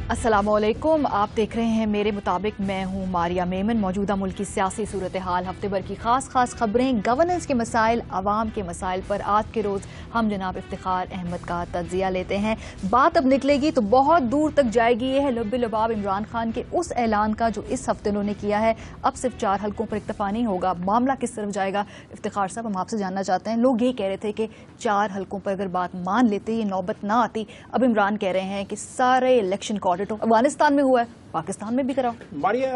السلام علیکم، آپ دیکھ رہے ہیں میرے مطابق، میں ہوں ماریہ میمن۔ موجودہ ملک کی سیاسی صورتحال، ہفتے بھر کی خاص خبریں، گورننس کے مسائل، عوام کے مسائل پر آج کے روز ہم جناب افتخار احمد کا تجزیہ لیتے ہیں۔ بات اب نکلے گی تو بہت دور تک جائے گی، یہ ہے لب لباب عمران خان کے اس اعلان کا جو اس ہفتے انہوں نے کیا ہے اب صرف 4 حلقوں پر اکتفا نہیں ہوگا۔ معاملہ کس طرف جائے گا افتخار صاحب، ہم آپ سے جاننا چاہتے ہیں۔ لوگ یہ کہہ رہے تھے کہ 4 حلقوں پر اگر بات مان لیتے یہ نوبت نہ آتی، اب عمران کہہ رہے ہیں کہ سارے الیکشن کو آڈٹ افغانستان میں ہوا ہے، پاکستان میں بھی کراؤ۔ ماریہ،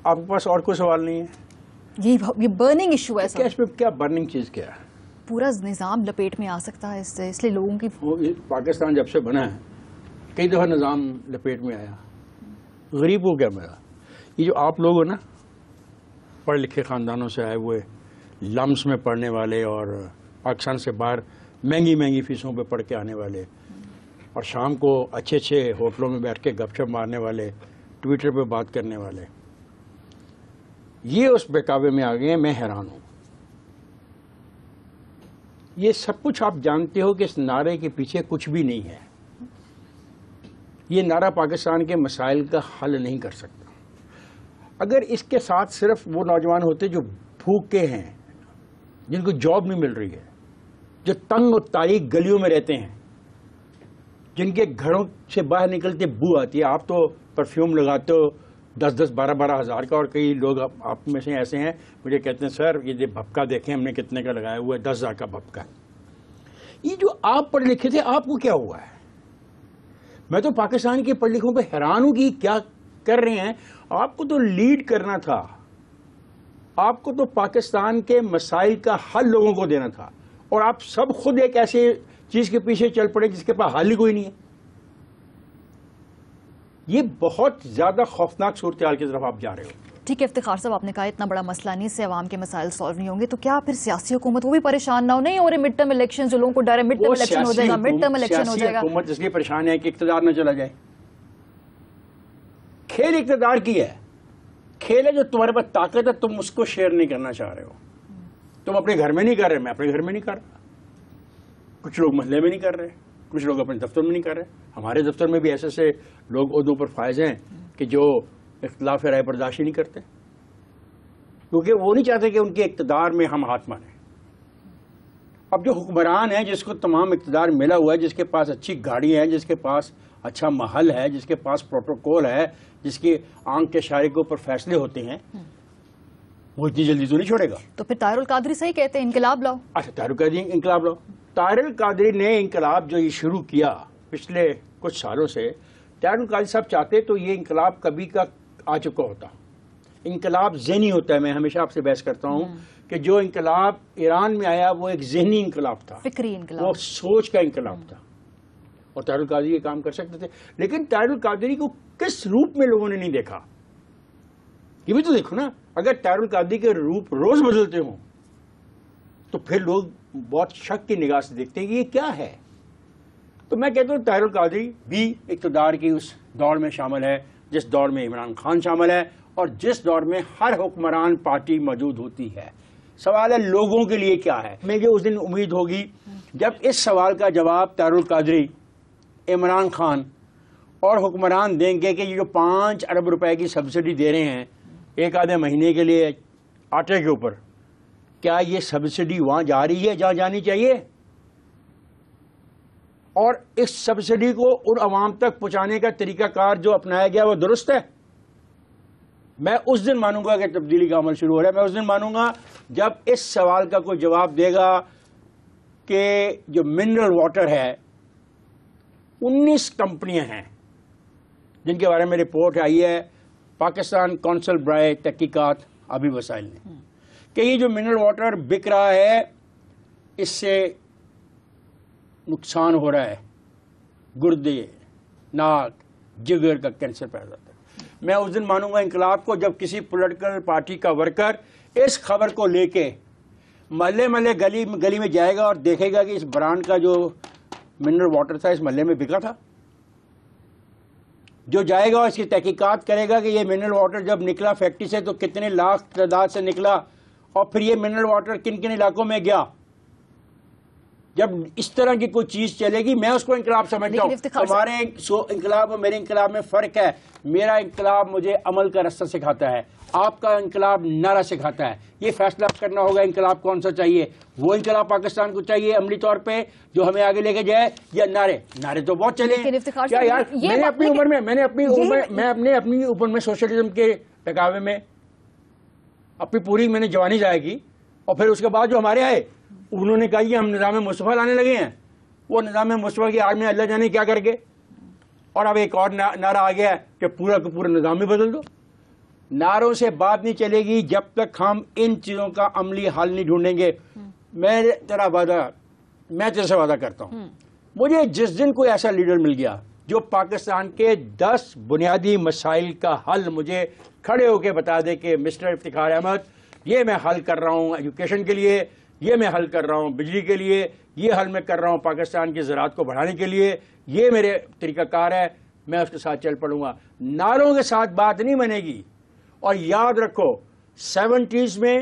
آپ کے پاس اور کوئی سوال نہیں ہے؟ یہ برننگ ایشو ہے اس میں کیا برننگ چیز کیا ہے؟ پورا نظام لپیٹ میں آ سکتا ہے اس سے، اس لیے لوگوں کی پاکستان جب سے بنا ہے کئی دفعہ نظام لپیٹ میں آیا۔ غریب ہو گیا میرا یہ جو آپ لوگ ہو نا، پڑھ لکھے خاندانوں سے آئے ہوئے، لمس میں پڑھنے والے اور پاکستان سے باہر مہنگی فیسوں پہ پڑھ کے آنے والے، اور شام کو اچھے ہوٹلوں میں بیٹھ کے گپ شپ مارنے والے، ٹویٹر پہ بات کرنے والے، یہ اس بہکاوے میں آ گئے ہیں۔ میں حیران ہوں۔ یہ سب کچھ آپ جانتے ہو کہ اس نعرے کے پیچھے کچھ بھی نہیں ہے۔ یہ نعرہ پاکستان کے مسائل کا حل نہیں کر سکتا۔ اگر اس کے ساتھ صرف وہ نوجوان ہوتے جو بھوکے ہیں، جن کو جاب نہیں مل رہی ہے، جو تنگ و تاریک گلیوں میں رہتے ہیں، جن کے گھروں سے باہر نکلتے بو آتی ہے، آپ تو پرفیوم لگاتے ہو 10-12 ہزار کا، اور کئی لوگ آپ میں سے ایسے ہیں مجھے کہتے ہیں سر یہ بھپکا دیکھیں ہم نے کتنے کا لگایا ہوا ہے، 10,000 کا بھپکا ہے۔ یہ جو آپ پڑھ لکھے تھے آپ کو کیا ہوا ہے؟ میں تو پاکستان کے پڑھ لکھوں پہ حیران ہوں کہ کیا کر رہے ہیں۔ آپ کو تو لیڈ کرنا تھا، آپ کو تو پاکستان کے مسائل کا حل لوگوں کو دینا تھا، اور آپ سب خود ایک ایسے چیز کے پیچھے چل پڑے جس کے پاس حل ہی کوئی نہیں ہے۔ یہ بہت زیادہ خوفناک صورتحال کی طرف آپ جا رہے ہو۔ ٹھیک ہے افتخار صاحب، آپ نے کہا اتنا بڑا مسئلہ نہیں، اس سے عوام کے مسائل سالو نہیں ہوں گے، تو کیا پھر سیاسی حکومت وہ بھی پریشان نہ ہو؟ نہیں ہو رہے مڈ ٹرم الیکشن، جو لوگوں کو ڈر ہے مڈ ٹرم الیکشن ہو جائے گا، مڈ ٹرم الیکشن ہو جائے گا۔ حکومت اس لیے پریشان ہے کہ اقتدار نہ چلا جائے۔ کھیل اقتدار کی ہے، کھیل ہے جو تمہارے پاس طاقت ہے تم اس کو شیئر نہیں کرنا چاہ رہے ہو۔ تم اپنے گھر میں نہیں کر رہے، میں اپنے گھر میں نہیں کر رہا، کچھ لوگ محلے میں نہیں کر رہے، کچھ لوگ اپنے دفتر میں نہیں کر رہے۔ ہمارے دفتر میں بھی ایسے لوگ عہدوں پر فائز ہیں کہ جو اختلاف رائے برداشت ہی نہیں کرتے، کیونکہ وہ نہیں چاہتے کہ ان کے اقتدار میں ہم ہاتھ ماریں۔ اب جو حکمران ہے، جس کو تمام اقتدار ملا ہوا ہے، جس کے پاس اچھی گاڑی ہے، جس کے پاس اچھا محل ہے، جس کے پاس پروٹوکول ہے، جس کے آنکھ کے اشارے کے اوپر فیصلے ہوتے ہیں، وہ اتنی جلدی تو نہیں چھوڑے گا۔ تو پھر طاہر القادری صحیح کہتے ہیں انقلاب لاؤ۔ اچھا، طاہر القادری انقلاب لاؤ۔ طاہر القادری نے انقلاب جو یہ شروع کیا پچھلے کچھ سالوں سے، طاہر القادری صاحب چاہتے تو یہ انقلاب کبھی کا آ چکا ہوتا۔ انقلاب ذہنی ہوتا ہے، میں ہمیشہ آپ سے بحث کرتا ہوں کہ جو انقلاب ایران میں آیا وہ ایک ذہنی انقلاب تھا، فکری انقلاب، وہ سوچ کا انقلاب تھا، اور طاہر القادری یہ کام کر سکتے تھے۔ لیکن طاہر القادری کو کس روپ میں لوگوں نے نہیں دیکھا، یہ بھی تو دیکھو نا۔ اگر طاہر القادری کے روپ روز بدلتے ہوں تو پھر لوگ بہت شک کی نگاہ سے دیکھتے ہیں کہ یہ کیا ہے۔ تو میں کہتا ہوں طاہر القادری بھی اقتدار کی اس دور میں شامل ہے جس دور میں عمران خان شامل ہے، اور جس دور میں ہر حکمران پارٹی موجود ہوتی ہے۔ سوال ہے لوگوں کے لیے کیا ہے۔ مجھے اس دن امید ہوگی جب اس سوال کا جواب طاہر القادری، عمران خان اور حکمران دیں گے کہ یہ جو 5 ارب روپے کی سبسڈی دے رہے ہیں ایک آدھے مہینے کے لیے آٹے کے اوپر، کیا یہ سبسڈی وہاں جا رہی ہے جہاں جانی چاہیے؟ اور اس سبسڈی کو ان عوام تک پہنچانے کا طریقہ کار جو اپنایا گیا وہ درست ہے؟ میں اس دن مانوں گا کہ تبدیلی کا عمل شروع ہو رہا ہے۔ میں اس دن مانوں گا جب اس سوال کا کوئی جواب دے گا کہ جو منرل واٹر ہے، 19 کمپنیاں ہیں جن کے بارے میں رپورٹ آئی ہے پاکستان کونسل برائے تحقیقات آبی وسائل نے، کہ یہ جو منرل واٹر بک رہا ہے اس سے نقصان ہو رہا ہے، گردے، ناک، جگر کا کینسر پیدا ہوتا ہے۔ میں اس دن مانوں گا انقلاب کو جب کسی پولیٹیکل پارٹی کا ورکر اس خبر کو لے کے محلے گلی میں جائے گا اور دیکھے گا کہ اس برانڈ کا جو منرل واٹر تھا اس محلے میں بکا تھا، جو جائے گا اور اس کی تحقیقات کرے گا کہ یہ منرل واٹر جب نکلا فیکٹری سے تو کتنے لاکھ تعداد سے نکلا، اور پھر یہ منرل واٹر کن کن علاقوں میں گیا، جب اس طرح کی کوئی چیز چلے گی میں اس کو انقلاب سمجھتا ہوں. ہمارے انقلاب اور میرے انقلاب میں فرق ہے. میرا انقلاب مجھے عمل کا رستہ سکھاتا ہے, آپ کا انقلاب نعرہ سکھاتا ہے. یہ فیصلہ کرنا ہوگا انقلاب کون سا چاہیے. وہ انقلاب پاکستان کو چاہیے عملی طور پہ جو ہمیں آگے لے کے جائے, یا نعرے تو بہت چلے ہیں. کیا یار, میں نے اپنی عمر میں سوشلزم کے ٹکاوے میں اپنی پوری میں نے جوانی ضائع کی, اور پھر اس کے بعد جو ہمارے آئے انہوں نے کہا کہ ہم نظام مصطفیٰ لانے لگے ہیں. وہ نظام مصطفیٰ کی آگ میں اللہ جانے کیا کر کے, اور اب ایک اور نعرہ آ گیا ہے کہ پورا کا پورا نظام ہی بدل دو. نعروں سے بات نہیں چلے گی جب تک ہم ان چیزوں کا عملی حل نہیں ڈھونڈیں گے. میں تیرے سے وعدہ کرتا ہوں, مجھے جس دن کوئی ایسا لیڈر مل گیا جو پاکستان کے 10 بنیادی مسائل کا حل مجھے کھڑے ہو کے بتا دے کہ مسٹر افتخار احمد یہ میں حل کر رہا ہوں ایجوکیشن کے لیے, یہ میں حل کر رہا ہوں بجلی کے لیے, یہ حل میں کر رہا ہوں پاکستان کی زراعت کو بڑھانے کے لیے, یہ میرے طریقہ کار ہے, میں اس کے ساتھ چل پڑوں گا. نعروں کے ساتھ بات نہیں بنے گی. اور یاد رکھو 70s میں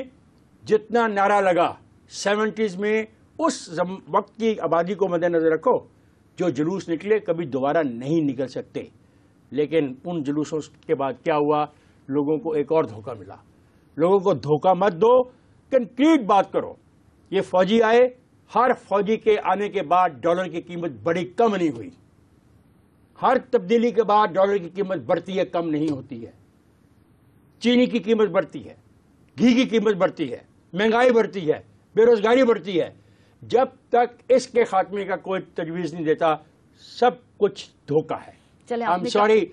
جتنا نعرہ لگا 70s میں اس وقت کی آبادی کو مد نظر رکھو, جو جلوس نکلے کبھی دوبارہ نہیں نکل سکتے. لیکن ان جلوسوں کے بعد کیا ہوا, لوگوں کو ایک اور دھوکہ ملا. لوگوں کو دھوکہ مت دو, کنکریٹ بات کرو. یہ فوجی آئے, ہر فوجی کے آنے کے بعد ڈالر کی قیمت بڑی کم نہیں ہوئی. ہر تبدیلی کے بعد ڈالر کی قیمت بڑھتی ہے, کم نہیں ہوتی ہے. چینی کی قیمت بڑھتی ہے, گھی کی قیمت بڑھتی ہے, مہنگائی بڑھتی ہے, بے روزگاری بڑھتی ہے. جب تک اس کے خاتمے کا کوئی تجویز نہیں دیتا سب کچھ دھوکہ ہے. I'm sorry,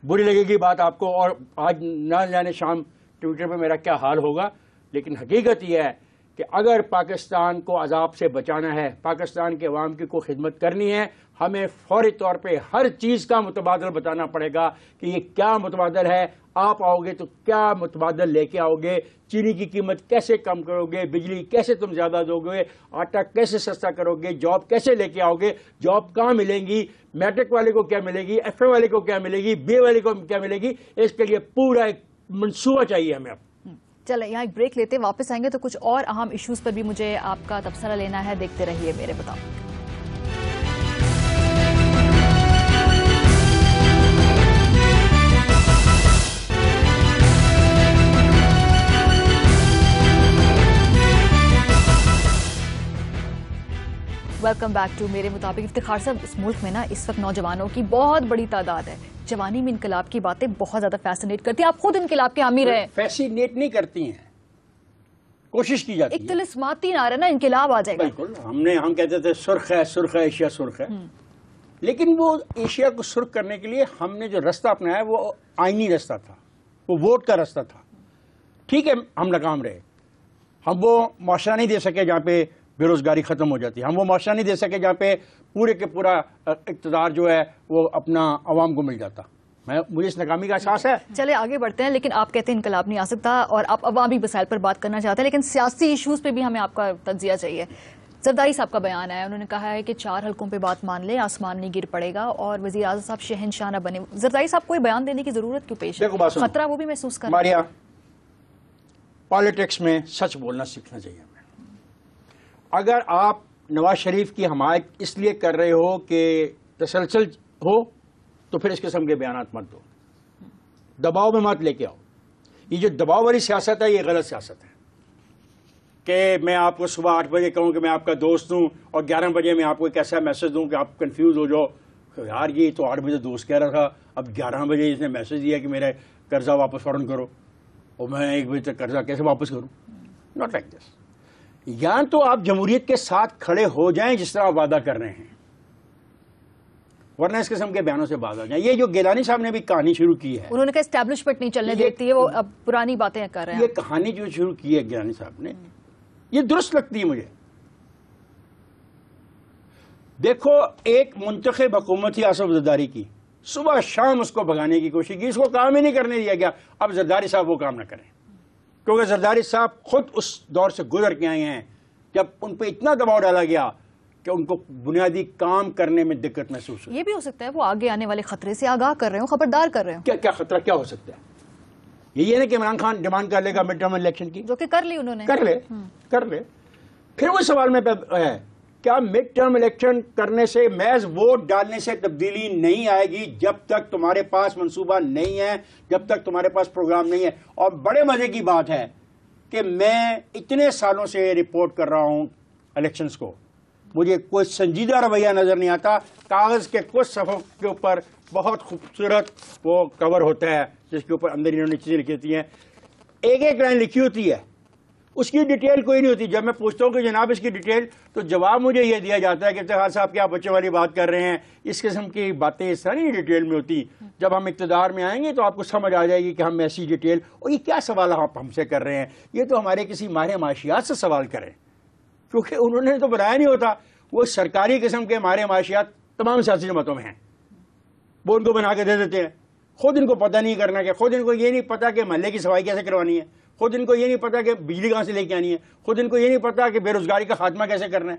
بری لگے گی بات آپ کو, اور آج نہ جانے شام ٹویٹر پہ میرا کیا حال ہوگا, لیکن حقیقت یہ ہے کہ اگر پاکستان کو عذاب سے بچانا ہے, پاکستان کے عوام کی کوئی خدمت کرنی ہے, ہمیں فوری طور پہ ہر چیز کا متبادل بتانا پڑے گا کہ یہ کیا متبادل ہے. آپ آؤ گے تو کیا متبادل لے کے آؤ گے, چینی کی قیمت کیسے کم کرو گے, بجلی کیسے تم زیادہ دو گے, آٹا کیسے سستا کرو گے, جاب کیسے لے کے آؤ گے, جاب کہاں ملیں گی, میٹرک والے کو کیا ملے گی, ایف اے والے کو کیا ملے گی, بی اے والے کو کیا ملے گی. اس کے لیے پورا ایک منصوبہ چاہیے ہمیں. اب چلیں یہاں ایک بریک لیتے, واپس آئیں گے تو کچھ اور اہم ایشوز پر بھی مجھے آپ کا تبصرہ لینا ہے. دیکھتے رہیے میرے مطابق. ویلکم بیک ٹو میرے مطابق. افتخار صاحب, اس ملک میں نا اس وقت نوجوانوں کی بہت بڑی تعداد ہے. جوانی میں انقلاب کی باتیں بہت زیادہ فیسنیٹ کرتی ہیں. آپ خود انقلاب کے حامی رہے. فیسنیٹ نہیں کرتی ہیں, کوشش کی جاتی ہے. ایک طلسماتی نعرہ نا, انقلاب آ جائے گا. بالکل, ہم کہتے تھے سرخ ہے ایشیا سرخ ہے, لیکن وہ ایشیا کو سرخ کرنے کے لیے ہم نے جو رستہ اپنایا وہ آئینی رستہ تھا, وہ ووٹ کا رستہ تھا. ٹھیک ہے, ہم ناکام رہے. ہم وہ معاشرہ نہیں دے سکے جہاں پہ بے روزگاری ختم ہو جاتی. ہم وہ معاشرہ نہیں دے سکے جہاں پہ پورے کے پورا اقتدار جو ہے وہ اپنا عوام کو مل جاتا. مجھے اس ناکامی کا احساس ہے. چلے آگے بڑھتے ہیں, لیکن آپ کہتے ہیں انقلاب نہیں آ سکتا اور آپ عوامی مسائل پر بات کرنا چاہتے ہیں, لیکن سیاسی ایشوز پہ بھی ہمیں آپ کا تجزیہ چاہیے. زرداری صاحب کا بیان ہے, انہوں نے کہا ہے کہ 4 حلقوں پہ بات مان لیں آسمان نہیں گر پڑے گا, اور وزیر اعظم صاحب شہنشاہ نہ بنے. زرداری صاحب کو بیان دینے کی ضرورت کیوں پیش ہے؟ خطرہ وہ بھی محسوس کر ماریا, پالیٹکس میں سچ بولنا سیکھنا چاہیے ہمیں. اگر آپ نواز شریف کی حمایت اس لیے کر رہے ہو کہ تسلسل ہو تو پھر اس قسم کے بیانات مت دو, دباؤ میں مت لے کے آؤ. یہ جو دباؤ والی سیاست ہے یہ غلط سیاست ہے کہ میں آپ کو صبح 8 بجے کہوں کہ میں آپ کا دوست ہوں اور 11 بجے میں آپ کو ایک ایسا میسج دوں کہ آپ کنفیوز ہو جاؤ. یار یہ تو 8 بجے دوست کہہ رہا تھا, اب 11 بجے اس نے میسج دیا کہ میرا قرضہ واپس فوراً کرو, اور میں 1 بجے تک قرضہ کیسے واپس کروں. Not like this. یا تو آپ جمہوریت کے ساتھ کھڑے ہو جائیں جس طرح وعدہ کر رہے ہیں, ورنہ اس قسم کے بیانوں سے باز آ جائیں. یہ جو گیلانی صاحب نے بھی کہانی شروع کی ہے, انہوں نے کہا اسٹیبلشمنٹ نہیں چلنے دیتی ہے, وہ اب پرانی باتیں کر رہے ہیں. یہ کہانی جو شروع کی ہے گیلانی صاحب نے, یہ درست لگتی ہے مجھے. دیکھو, ایک منتخب حکومت تھی آصف زرداری کی, صبح شام اس کو بھگانے کی کوشش کی, اس کو کام ہی نہیں کرنے دیا گیا. اب زرداری صاحب وہ کام نہ کریں, کیونکہ زرداری صاحب خود اس دور سے گزر کے آئے ہیں جب ان پہ اتنا دباؤ ڈالا گیا کہ ان کو بنیادی کام کرنے میں دقت محسوس ہوئی. یہ بھی ہو سکتا ہے وہ آگے آنے والے خطرے سے آگاہ کر رہے ہوں, خبردار کر رہے ہوں. کیا خطرہ کیا ہو سکتا ہے؟ یہ نہیں کہ عمران خان ڈیمانڈ کر لے گا مڈ ٹرم الیکشن کی, جو کہ کر لی انہوں نے. کر لے. پھر وہ سوال میں ہے کیا مڈ ٹرم الیکشن کرنے سے، محض ووٹ ڈالنے سے تبدیلی نہیں آئے گی جب تک تمہارے پاس منصوبہ نہیں ہے، جب تک تمہارے پاس پروگرام نہیں ہے. اور بڑے مزے کی بات ہے کہ میں اتنے سالوں سے رپورٹ کر رہا ہوں الیکشنز کو، مجھے کوئی سنجیدہ رویہ نظر نہیں آتا. کاغذ کے کچھ صفحوں کے اوپر بہت خوبصورت وہ کور ہوتا ہے جس کے اوپر اندر انہوں نے چیزیں لکھی ہوتی ہیں، ایک ایک لائن لکھی ہوتی ہے، اس کی ڈیٹیل کوئی نہیں ہوتی. جب میں پوچھتا ہوں کہ جناب اس کی ڈیٹیل، تو جواب مجھے یہ دیا جاتا ہے کہ افتخار صاحب کیا بچوں والی بات کر رہے ہیں. اس قسم کی باتیں ساری ڈیٹیل میں ہوتی. جب ہم اقتدار میں آئیں گے تو آپ کو سمجھ آ جائے گی کہ ہم ایسی ڈیٹیل، اور یہ کیا سوال آپ ہم سے کر رہے ہیں، یہ تو ہمارے کسی ماہر معاشیات سے سوال کریں، کیونکہ انہوں نے تو بنایا نہیں ہوتا. وہ سرکاری قسم کے ماہر معاشیات تمام سیاسی جماعتوں میں ہیں، وہ ان کو بنا کے دے دیتے ہیں. خود ان کو پتہ نہیں کرنا، کہ خود ان کو یہ نہیں پتا کہ محلے کی صفائی کیسے کروانی ہے، خود ان کو یہ نہیں پتا کہ بجلی کہاں سے لے کے آنی ہے، خود ان کو یہ نہیں پتا کہ بے روزگاری کا خاتمہ کیسے کرنا ہے.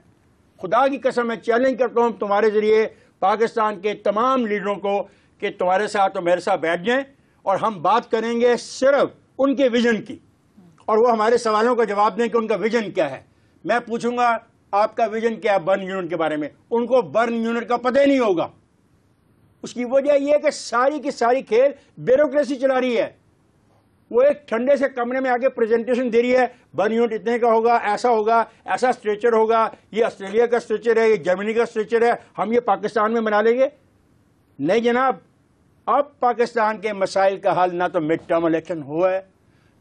خدا کی قسم میں چیلنج کرتا ہوں تمہارے ذریعے پاکستان کے تمام لیڈروں کو کہ تمہارے ساتھ اور میرے ساتھ بیٹھ جائیں اور ہم بات کریں گے صرف ان کے ویژن کی، اور وہ ہمارے سوالوں کا جواب دیں کہ ان کا ویژن کیا ہے. میں پوچھوں گا آپ کا ویژن کیا ہے برن یونٹ کے بارے میں، ان کو برن یونٹ کا پتہ ہی نہیں ہوگا. اس کی وجہ یہ ہے کہ ساری کی ساری کھیل بیوروکریسی چلا رہی ہے. وہ ایک ٹھنڈے سے کمرے میں آگے پریزنٹیشن دے رہی ہے، برن یونٹ اتنے کا ہوگا، ایسا اسٹریچر ہوگا، یہ آسٹریلیا کا اسٹریچر ہے، یہ جرمنی کا اسٹریچر ہے، ہم یہ پاکستان میں بنا لیں گے. نہیں جناب، اب پاکستان کے مسائل کا حل نہ تو مڈ ٹرم الیکشن ہوا ہے،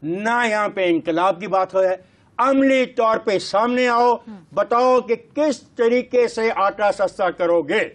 نہ یہاں پہ انقلاب کی بات ہو ہے. عملی طور پہ سامنے آؤ، بتاؤ کہ کس طریقے سے آٹا سستا کرو گے،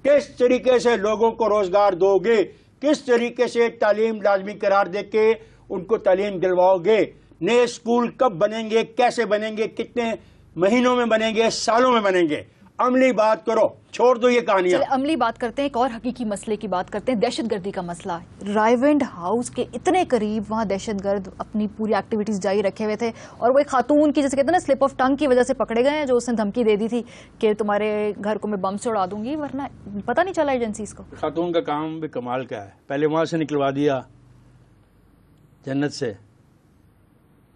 کس طریقے سے لوگوں کو روزگار دو گے، کس طریقے سے تعلیم لازمی قرار دے کے ان کو تعلیم دلواؤ گے. نئے اسکول کب بنیں گے، کیسے بنیں گے، کتنے مہینوں میں بنیں گے، سالوں میں بنیں گے. عملی بات کرو، چھوڑ دو یہ کہانیاں. عملی بات کرتے ہیں، ایک اور حقیقی مسئلے کی بات کرتے ہیں، دہشت گردی کا مسئلہ. رائیونڈ ہاؤس کے اتنے قریب وہاں دہشت گرد اپنی پوری ایکٹیویٹیز جاری رکھے ہوئے تھے، اور وہ ایک خاتون کی جیسے کہتے ہیں نا سلپ آف ٹنگ کی وجہ سے پکڑے گئے ہیں، جو اس نے دھمکی دے دی تھی کہ تمہارے گھر کو میں بم سے اڑا دوں گی، ورنہ پتہ نہیں چلا ایجنسیز کو. خاتون کا کام بھی کمال کا ہے، پہلے وہاں سے نکلوا دیا جنت سے.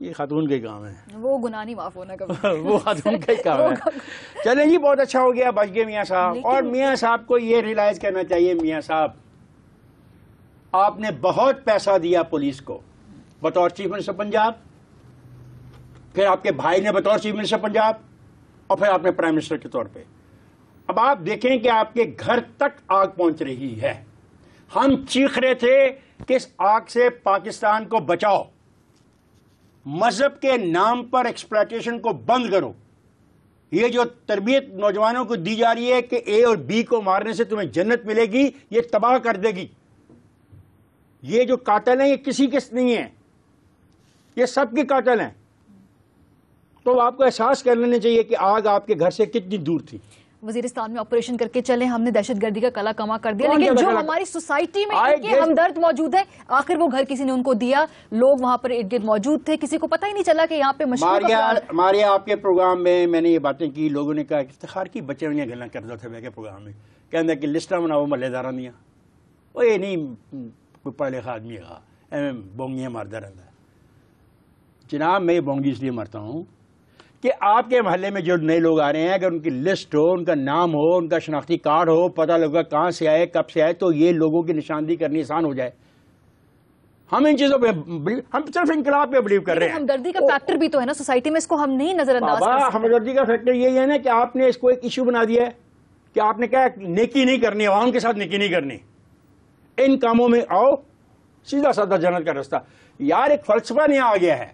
یہ خاتون کا ہی کام ہے، وہ گناہ نہیں معاف ہونا کبھی. وہ خاتون کا ہی کام ہے. چلیں جی، بہت اچھا ہو گیا، بچ گئے میاں صاحب. اور میاں صاحب کو یہ ریلائز کرنا چاہیے، میاں صاحب آپ نے بہت پیسہ دیا پولیس کو بطور چیف منسٹر پنجاب، پھر آپ کے بھائی نے بطور چیف منسٹر پنجاب، اور پھر آپ نے پرائم منسٹر کے طور پہ. اب آپ دیکھیں کہ آپ کے گھر تک آگ پہنچ رہی ہے. ہم چیخ رہے تھے کہ اس آگ سے پاکستان کو بچاؤ، مذہب کے نام پر ایکسپلائٹیشن کو بند کرو. یہ جو تربیت نوجوانوں کو دی جا رہی ہے کہ اے اور بی کو مارنے سے تمہیں جنت ملے گی، یہ تباہ کر دے گی. یہ جو قاتل ہیں یہ کسی کے نہیں ہیں، یہ سب کے قاتل ہیں. تو آپ کو احساس کر لینا چاہیے کہ آگ آپ کے گھر سے کتنی دور تھی. وزیرستان میں آپریشن کر کے چلے، ہم نے دہشت گردی کا کلا کما کر دیا، لیکن جو ہماری سوسائٹی میں ان کے ہمدرد موجود ہیں، آخر وہ گھر کسی نے ان کو دیا، لوگ وہاں پر ارد گرد موجود تھے، کسی کو پتہ ہی نہیں چلا کہ یہاں پہ ہمارے آپ کے پروگرام میں نے یہ باتیں کی. لوگوں نے کہا افتخار کی بچے انہیں گلا کرتا تھا میں کے پروگرام میں، کہنا کہ لسٹاں بناؤ محلے داراں دیا، وہ یہ نہیں کوئی پڑھا لکھا آدمی ہے بونگیاں مارتا رہتا ہے. جناب میں یہ بونگی اس لیے مرتا ہوں کہ آپ کے محلے میں جو نئے لوگ آ رہے ہیں، اگر ان کی لسٹ ہو، ان کا نام ہو، ان کا شناختی کارڈ ہو، پتہ لگا کہاں سے آئے، کب سے آئے، تو یہ لوگوں کی نشاندہی کرنی آسان ہو جائے. ہم ان چیزوں پہ ہم صرف انقلاب پہ بلیو کر رہے ہیں. ہمدردی کا فیکٹر بھی تو ہے نا سوسائٹی میں، اس کو ہم نہیں نظر انداز کر سکتے. ہمدردی کا فیکٹر یہی ہے نا کہ آپ نے اس کو ایک ایشو بنا دیا ہے کہ آپ نے کہا نیکی نہیں کرنی، عوام کے ساتھ نیکی نہیں کرنی، ان کاموں میں آؤ، سیدھا سادہ جنت کا راستہ. یار ایک فلسفہ نہیں آ گیا ہے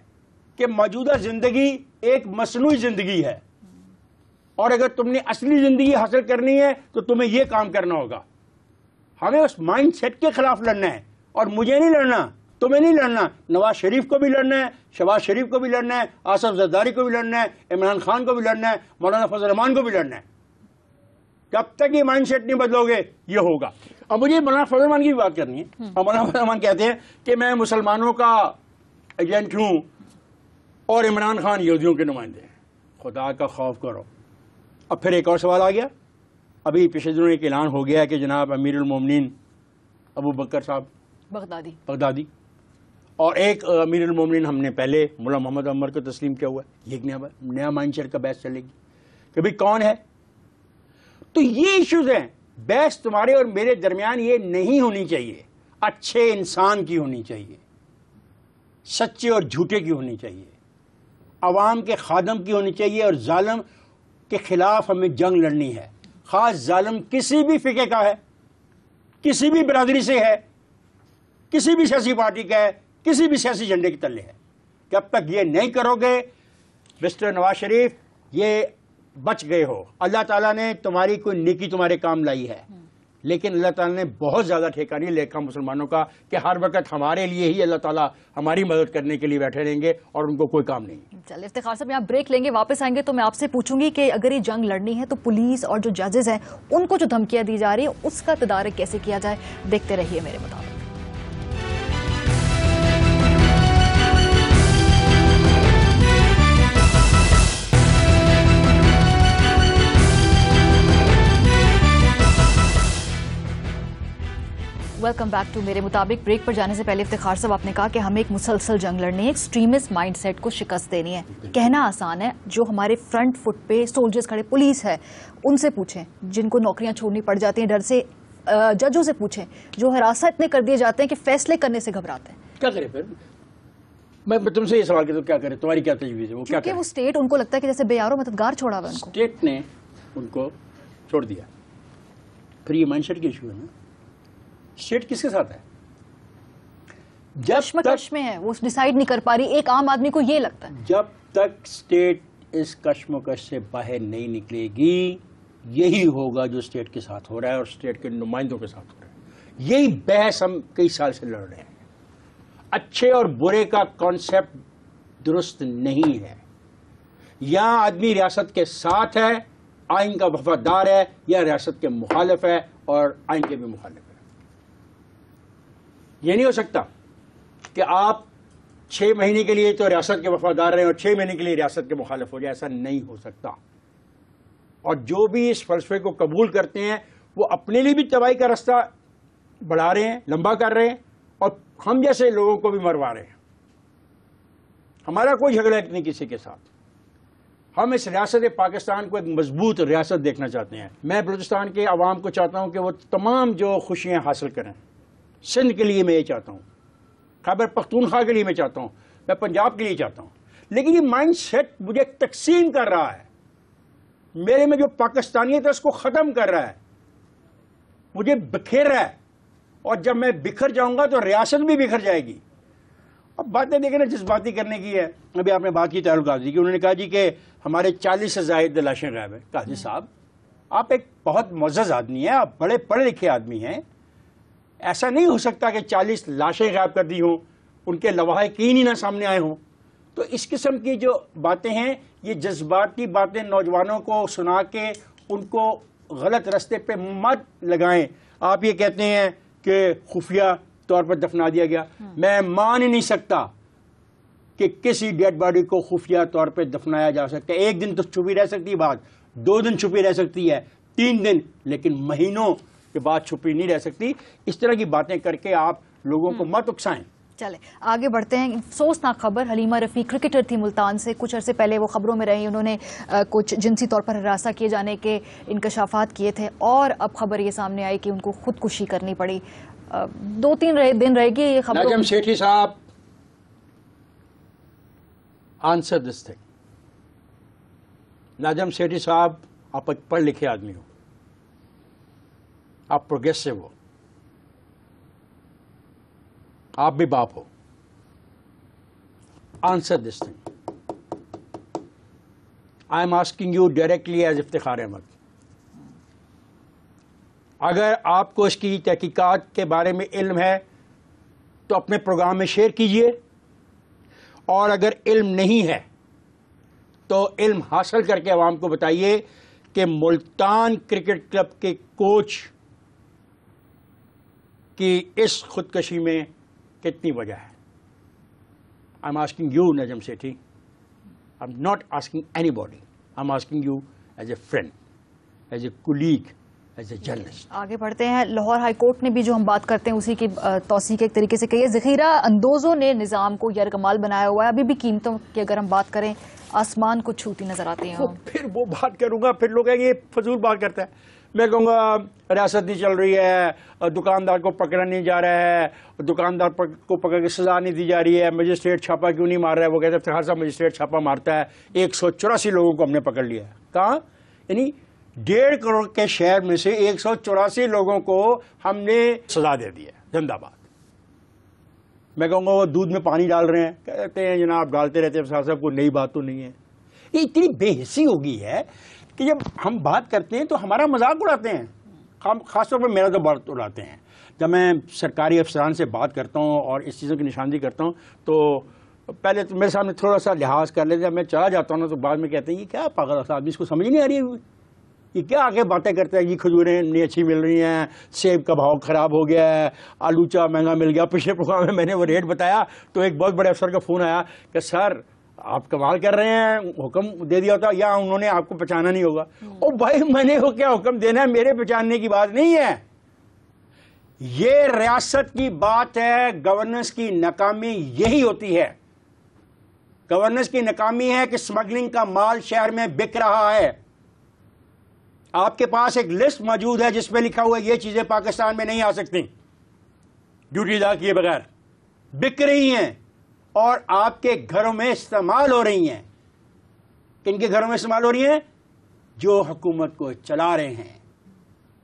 کہ موجودہ زندگی ایک مصنوعی زندگی ہے، اور اگر تم نے اصلی زندگی حاصل کرنی ہے تو تمہیں یہ کام کرنا ہوگا. ہمیں اس مائنڈ سیٹ کے خلاف لڑنا ہے، اور مجھے نہیں لڑنا، تمہیں نہیں لڑنا. نواز شریف کو بھی لڑنا ہے، شہباز شریف کو بھی لڑنا ہے، آصف زرداری کو بھی لڑنا ہے، عمران خان کو بھی لڑنا ہے، مولانا فضل الرحمان کو بھی لڑنا ہے. جب تک یہ مائنڈ سیٹ نہیں بدلو گے یہ ہوگا. اور مجھے مولانا فضل الرحمان کی بھی بات کرنی ہے. اور مولانا فضل الرحمان کہتے ہیں کہ میں مسلمانوں کا ایجنٹ ہوں اور عمران خان یہودیوں کے نمائندے ہیں. خدا کا خوف کرو. اب پھر ایک اور سوال آ گیا. ابھی پچھلے دنوں ایک اعلان ہو گیا کہ جناب امیر المومنین ابو بکر صاحب بغدادی اور ایک امیر المومنین ہم نے پہلے مولا محمد عمر کو تسلیم کیا ہوا ہے. یہ ایک نیا مائنڈ سیٹ کا بحث چلے گی کہ بھئی کون ہے تو یہ ایشوز ہیں. بحث تمہارے اور میرے درمیان یہ نہیں ہونی چاہیے. اچھے انسان کی ہونی چاہیے, سچے اور جھوٹے کی ہونی چاہیے, عوام کے خادم کی ہونی چاہیے, اور ظالم کے خلاف ہمیں جنگ لڑنی ہے. خاص ظالم کسی بھی فقہ کا ہے, کسی بھی برادری سے ہے, کسی بھی سیاسی پارٹی کا ہے, کسی بھی سیاسی جھنڈے کے تلے ہے. جب تک یہ نہیں کرو گے مسٹر نواز شریف, یہ بچ گئے ہو. اللہ تعالیٰ نے تمہاری کوئی نیکی تمہارے کام لائی ہے, لیکن اللہ تعالیٰ نے بہت زیادہ ٹھیکہ نہیں لکھا مسلمانوں کا کہ ہر وقت ہمارے لیے ہی اللہ تعالیٰ ہماری مدد کرنے کے لیے بیٹھے رہیں گے اور ان کو کوئی کام نہیں. چلے افتخار صاحب, یہاں بریک لیں گے, واپس آئیں گے تو میں آپ سے پوچھوں گی کہ اگر یہ جنگ لڑنی ہے تو پولیس اور جو ججز ہیں ان کو جو دھمکیاں دی جا رہی ہیں اس کا تدارک کیسے کیا جائے. دیکھتے رہیے میرے مطابق. ویلکم بیک ٹو میرے مطابق. بریک پر جانے سے پہلے افتخار صاحب, آپ نے کہا کہ ہمیں ایک مسلسل جنگ لڑنی ہے, ایکسٹریمسٹ مائنڈ سیٹ کو شکست دینی ہے. کہنا آسان ہے, جو ہمارے فرنٹ فٹ پہ سولجرز کھڑے, پولیس ہے, ان سے پوچھیں جن کو نوکریاں چھوڑنی پڑ جاتی ہیں ڈر سے, ججوں سے پوچھیں جو ہراساں اتنے کر دیے جاتے ہیں کہ فیصلے کرنے سے گھبراتے ہیں. کیا کرے پھر؟ میں تم سے یہ سوال کرتا ہوں, کیا کرے؟ تمہاری کیا تجویز ہے؟ وہ کیا کرے؟ وہ اسٹیٹ ان کو لگتا ہے کہ جیسے بے یارو مددگار چھوڑا ہوا ان کو. اسٹیٹ نے ان کو چھوڑ دیا. پھر یہ مائنڈ سیٹ کی ایشو ہے نا. اسٹیٹ کس کے ساتھ ہے؟ کشمکش میں ہے, وہ ڈیسائیڈ نہیں کر پا رہی. ایک عام آدمی کو یہ لگتا ہے جب تک اسٹیٹ اس کشمکش سے باہر نہیں نکلے گی, یہی ہوگا جو اسٹیٹ کے ساتھ ہو رہا ہے اور اسٹیٹ کے نمائندوں کے ساتھ ہو رہا ہے. یہی بحث ہم کئی سال سے لڑ رہے ہیں. اچھے اور برے کا کانسیپٹ درست نہیں ہے. یہاں آدمی ریاست کے ساتھ ہے, آئین کا وفادار ہے, یا ریاست کے مخالف ہے اور آئین کے بھی مخالف ہے. یہ نہیں ہو سکتا کہ آپ 6 مہینے کے لیے تو ریاست کے وفادار رہیں اور 6 مہینے کے لیے ریاست کے مخالف ہو جائے. ایسا نہیں ہو سکتا. اور جو بھی اس فلسفے کو قبول کرتے ہیں وہ اپنے لیے بھی تباہی کا راستہ بڑھا رہے ہیں, لمبا کر رہے ہیں, اور ہم جیسے لوگوں کو بھی مروا رہے ہیں. ہمارا کوئی جھگڑا نہیں کسی کے ساتھ. ہم اس ریاست پاکستان کو ایک مضبوط ریاست دیکھنا چاہتے ہیں. میں بلوچستان کے عوام کو چاہتا ہوں کہ وہ تمام جو خوشیاں حاصل کریں. سندھ کے لیے میں یہ چاہتا ہوں, خیبر پختونخوا کے لیے میں چاہتا ہوں, میں پنجاب کے لیے چاہتا ہوں. لیکن یہ مائنڈ سیٹ مجھے تقسیم کر رہا ہے. میرے میں جو پاکستانیت ہے اس کو ختم کر رہا ہے, مجھے بکھیر رہا ہے. اور جب میں بکھر جاؤں گا تو ریاست بھی بکھر جائے گی. اب باتیں دیکھیں نا, جذباتی کرنے کی ہے. ابھی آپ نے بات کی تعلق قاضی کی, انہوں نے کہا جی کہ ہمارے 40 سے زائد لاشیں غائب ہیں. قاضی صاحب, آپ ایک بہت معزز آدمی ہیں, آپ بڑے پڑھے لکھے آدمی ہیں. ایسا نہیں ہو سکتا کہ 40 لاشیں غائب کر دی ہوں, ان کے لواحقین ہی نہ سامنے آئے ہوں. تو اس قسم کی جو باتیں ہیں, یہ جذباتی باتیں نوجوانوں کو سنا کے ان کو غلط رستے پہ مت لگائیں. آپ یہ کہتے ہیں کہ خفیہ طور پر دفنا دیا گیا. میں مان ہی نہیں سکتا کہ کسی ڈیڈ باڈی کو خفیہ طور پہ دفنایا جا سکتا ہے. 1 دن تو چھپی رہ سکتی ہے بات, 2 دن چھپی رہ سکتی ہے, 3 دن, لیکن مہینوں کے بعد چھپی نہیں رہ سکتی. اس طرح کی باتیں کر کے آپ لوگوں کو مت اکسائیں. چلے آگے بڑھتے ہیں. افسوسناک خبر, حلیمہ رفیع کرکٹر تھی ملتان سے, کچھ عرصے پہلے وہ خبروں میں رہی. انہوں نے کچھ جنسی طور پر ہراساں کیے جانے کے انکشافات کیے تھے, اور اب خبر یہ سامنے آئی کہ ان کو خودکشی کرنی پڑی. 2-3 دن رہے گی یہ خبر. نجم سیٹھی صاحب, answer this thing. Najam Sethi صاحب, آپ ایک پڑھ لکھے آدمی ہو, آپ پروگریسو ہو, آپ بھی باپ ہو. Answer this thing. I am asking you directly as Iftikhar Ahmed. اگر آپ کو اس کی تحقیقات کے بارے میں علم ہے تو اپنے پروگرام میں شیئر کیجئے, اور اگر علم نہیں ہے تو علم حاصل کر کے عوام کو بتائیے کہ ملتان کرکٹ کلب کے کوچ کی اس خودکشی میں کتنی وجہ ہے. I am asking you Najam Sethi, I am not asking anybody, I am asking you as a friend, as a colleague, as a journalist. آگے بڑھتے ہیں. لاہور ہائی کورٹ نے بھی جو ہم بات کرتے ہیں اسی کی توثیق ایک طریقے سے کہی ہے. ذخیرہ اندوزوں نے نظام کو یرغمال بنایا ہوا ہے. ابھی بھی قیمتوں کی اگر ہم بات کریں آسمان کو چھوتی نظر آتی ہیں. پھر وہ بات کروں گا, پھر لوگ ہیں یہ فضول بات کرتا ہے. میں کہوں گا ریاست نہیں چل رہی ہے، دکاندار کو پکڑا نہیں جا رہا ہے، دکاندار کو پکڑ کے سزا نہیں دی جا رہی ہے، مجسٹریٹ چھاپا کیوں نہیں مار رہا ہے؟ وہ کہتے ہیں افتخار صاحب مجسٹریٹ چھاپا مارتا ہے، 184 لوگوں کو ہم نے پکڑ لیا ہے. کہاں؟ یعنی 1.5 کروڑ کے شہر میں سے 184 لوگوں کو ہم نے سزا دے دی ہے. زندہ باد. میں کہوں گا وہ دودھ میں پانی ڈال رہے ہیں، کہتے ہیں جناب ڈالتے رہتے ہیں، افتخار صاحب کوئی نئی بات تو نہیں ہے. یہ اتنی بے حسی ہو گئی ہے کہ جب ہم بات کرتے ہیں تو ہمارا مذاق اڑاتے ہیں. خاص طور پر میرا تو بات اڑاتے ہیں. جب میں سرکاری افسران سے بات کرتا ہوں اور اس چیزوں کی نشاندہی کرتا ہوں تو پہلے تو میرے سامنے تھوڑا سا لحاظ کر لیتے ہیں. جب میں چلا جاتا ہوں نا تو بعد میں کہتے ہیں یہ کیا پاگل آدمی، اس کو سمجھ نہیں آ رہی ہے، یہ کیا آگے باتیں کرتے ہیں، یہ کھجوریں نہیں اچھی مل رہی ہیں، سیب کا بھاؤ خراب ہو گیا ہے، آلوچا مہنگا مل گیا. پچھلے پروگرام میں میں نے وہ ریٹ بتایا تو ایک بہت بڑے افسر کا فون آیا کہ سر آپ کمال کر رہے ہیں، حکم دے دیا ہوتا یا انہوں نے آپ کو پہچانا نہیں ہوگا. او بھائی میں نے وہ کیا حکم دینا ہے، میرے پہچاننے کی بات نہیں ہے. یہ ریاست کی بات ہے. گورننس کی ناکامی یہی ہوتی ہے. گورننس کی ناکامی ہے کہ سمگلنگ کا مال شہر میں بک رہا ہے. آپ کے پاس ایک لسٹ موجود ہے جس پہ لکھا ہوا ہے یہ چیزیں پاکستان میں نہیں آ سکتی ڈیوٹی ادا کیے بغیر، بک رہی ہیں اور آپ کے گھروں میں استعمال ہو رہی ہیں. کن کے گھروں میں استعمال ہو رہی ہیں؟ جو حکومت کو چلا رہے ہیں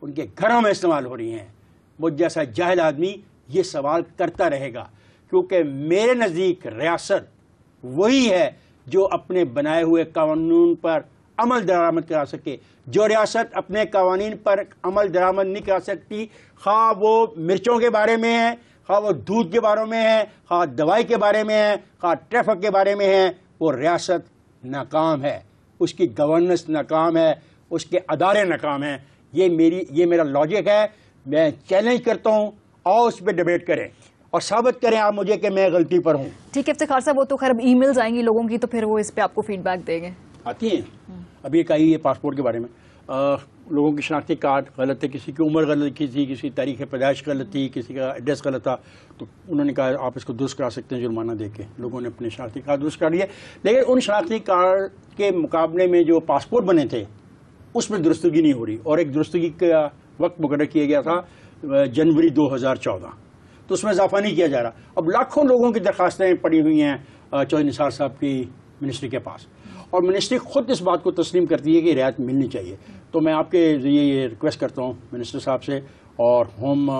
ان کے گھروں میں استعمال ہو رہی ہیں. مجھ جیسا جاہل آدمی یہ سوال کرتا رہے گا کیونکہ میرے نزدیک ریاست وہی ہے جو اپنے بنائے ہوئے قانون پر عمل درآمد کرا سکے. جو ریاست اپنے قوانین پر عمل درآمد نہیں کرا سکتی، خواہ وہ مرچوں کے بارے میں ہے، خواہ وہ دودھ کے بارے میں ہے، خواہ دوائی کے بارے میں ہے، خواہ ٹریفک کے بارے میں ہے، وہ ریاست ناکام ہے. اس کی گورننس ناکام ہے، اس کے ادارے ناکام ہیں. یہ میرا لاجک ہے. میں چیلنج کرتا ہوں اور اس پہ ڈیبیٹ کریں اور ثابت کریں آپ مجھے کہ میں غلطی پر ہوں. ٹھیک ہے افتخار صاحب، وہ تو خیر ای میلز آئیں گی لوگوں کی تو پھر وہ اس پہ آپ کو فیڈ بیک دیں گے. آتی ہیں. ابھی ایک آئی ہے پاسپورٹ کے بارے میں، لوگوں کی شناختی کارڈ غلط تھے، کسی کی عمر غلط کی تھی، کسی تاریخ پیدائش غلط تھی، کسی کا ایڈریس غلط تھا، تو انہوں نے کہا آپ اس کو درست کرا سکتے ہیں جرمانہ دے کے. لوگوں نے اپنے شناختی کارڈ درست کر لیے، لیکن ان شناختی کارڈ کے مقابلے میں جو پاسپورٹ بنے تھے اس میں درستگی نہیں ہو رہی، اور ایک درستگی کا وقت مقرر کیا گیا تھا جنوری 2014، تو اس میں اضافہ نہیں کیا جا رہا. اب لاکھوں لوگوں کی درخواستیں پڑی ہوئی ہیں چودھری نثار صاحب کی منسٹری کے پاس، اور منسٹری خود اس بات کو تسلیم کرتی ہے کہ رعایت ملنی چاہیے. تو میں آپ کے ذریعے یہ ریکویسٹ کرتا ہوں منسٹر صاحب سے اور ہوم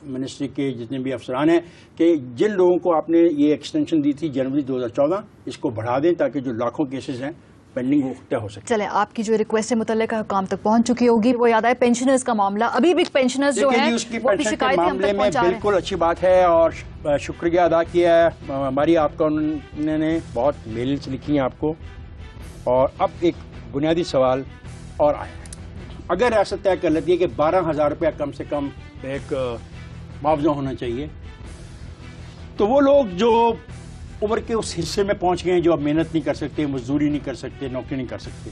منسٹری کے جتنے بھی افسران ہیں کہ جن لوگوں کو آپ نے یہ ایکسٹینشن دی تھی جنوری 2014 اس کو بڑھا دیں تاکہ جو لاکھوں کیسز ہیں پینڈنگ وہ طے ہو سکے. چلیں، آپ کی جو ریکویسٹ متعلق حکام تک پہنچ چکی ہوگی. وہ یاد ہے پینشنرز کا معاملہ، ابھی بھی پینشنرز جو ہیں وہ اپنی شکایتیں ہم تک پہنچا رہے ہیں. بالکل اچھی بات ہے اور شکریہ ادا کیا ہے ہماری آپ کا، انہوں نے بہت میلز لکھی ہیں آپ کو. اور اب ایک بنیادی سوال اور آیا ہے، اگر ریاست طے کر لیتی ہے کہ 12,000 روپیہ کم سے کم ایک معاوضہ ہونا چاہیے، تو وہ لوگ جو عمر کے اس حصے میں پہنچ گئے ہیں جو اب محنت نہیں کر سکتے، مزدوری نہیں کر سکتے، نوکری نہیں کر سکتے،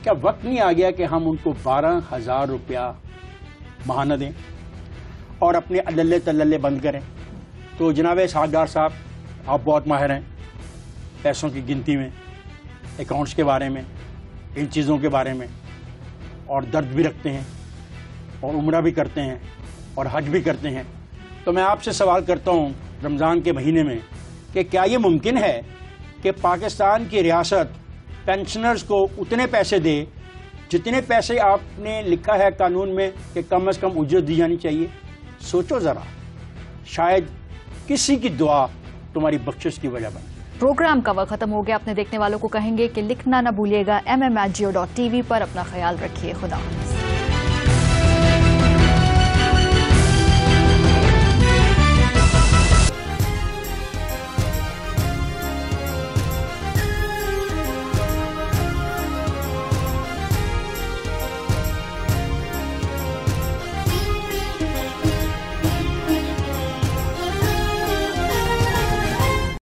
کیا وقت نہیں آ گیا کہ ہم ان کو 12,000 روپیہ ماہانہ دیں اور اپنے اللے تللے بند کریں؟ تو جناب اسحاق ڈار صاحب، آپ بہت ماہر ہیں پیسوں کی گنتی میں، اکاؤنٹس کے بارے میں، ان چیزوں کے بارے میں، اور درد بھی رکھتے ہیں اور عمرہ بھی کرتے ہیں اور حج بھی کرتے ہیں. تو میں آپ سے سوال کرتا ہوں رمضان کے مہینے میں کہ کیا یہ ممکن ہے کہ پاکستان کی ریاست پینشنرز کو اتنے پیسے دے جتنے پیسے آپ نے لکھا ہے قانون میں کہ کم از کم اجرت دی جانی چاہیے؟ سوچو ذرا، شاید کسی کی دعا تمہاری بخشش کی وجہ بنے. پروگرام کا وقت ختم ہو گیا. اپنے دیکھنے والوں کو کہیں گے کہ لکھنا نہ بھولیے گا MM@geo.tv پر. اپنا خیال رکھیے. خدا حافظ.